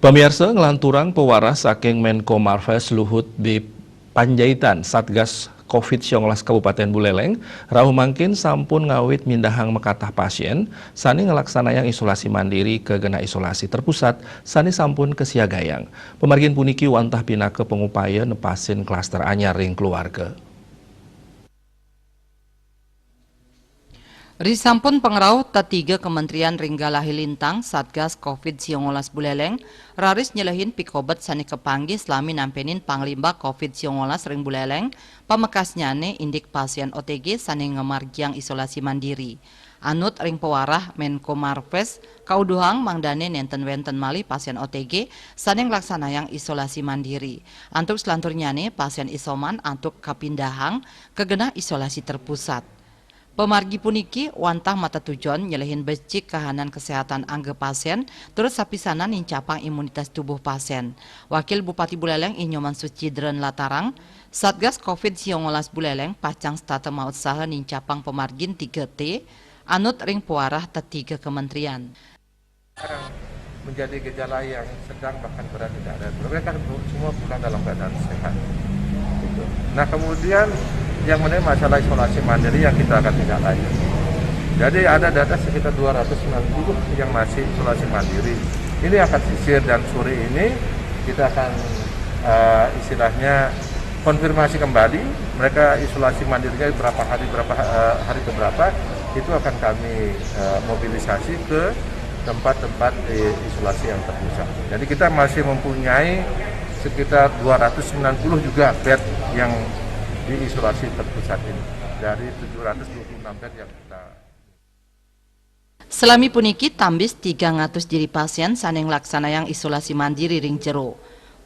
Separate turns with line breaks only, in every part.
Pemirsa ngelanturang pewaras saking Menko Marves Luhut di Panjaitan Satgas COVID-19 Kabupaten Buleleng, rahu mangkin sampun ngawit mindahang mekatah pasien, sani ngelaksanayang isolasi mandiri ke gena isolasi terpusat, sani sampun kesiagayang. Pemargin puniki wantah pinake pengupaya nepasin klaster anyar ring keluarga.
Risampun pengrau T3 Kementerian Ringgala Hilintang Satgas COVID-19 Buleleng, raris nyelehin pikobat sani kepanggih selami nampenin Panglima COVID-19 ring Buleleng, pamekasnyane indik pasien OTG sani ngemargiang isolasi mandiri. Anut ring pewarah Menko Marves, kauduhang mangdane nenten wenten mali pasien OTG sani ngelaksanayang isolasi mandiri. Antuk selanturnyane pasien isoman antuk kapindahang kegena isolasi terpusat. Pemargi puniki wantah mata tujuan nyelehin becik kahanan kesehatan angge pasien terus sapisanan nincapang imunitas tubuh pasien. Wakil Bupati Buleleng Inyoman Sucidren Latarang, Satgas COVID-19 Buleleng pacang stata maut saha nincapang pemargin 3T anut ring pewarah T3 Kementerian.
Sekarang menjadi gejala yang sedang bahkan berat tidak ada. Mereka semua pulang dalam keadaan sehat. Gitu. Nah kemudian yang mengenai masalah isolasi mandiri yang kita akan tindak lanjut. Jadi ada data sekitar 290 yang masih isolasi mandiri. Ini akan sisir dan sore ini kita akan istilahnya konfirmasi kembali mereka isolasi mandirinya berapa hari ke berapa itu akan kami mobilisasi ke tempat-tempat isolasi yang terpusat. Jadi kita masih mempunyai sekitar 290 juga bed yang di isolasi terpusat ini dari 726 bed yang kita.
Selami puniki tambis 300 diri pasien saneng laksanayang isolasi mandiri ring jero.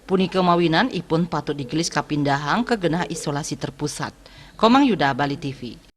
Punike mawinan ipun patut digelis kapindahang ke genah isolasi terpusat. Komang Yuda, Bali TV.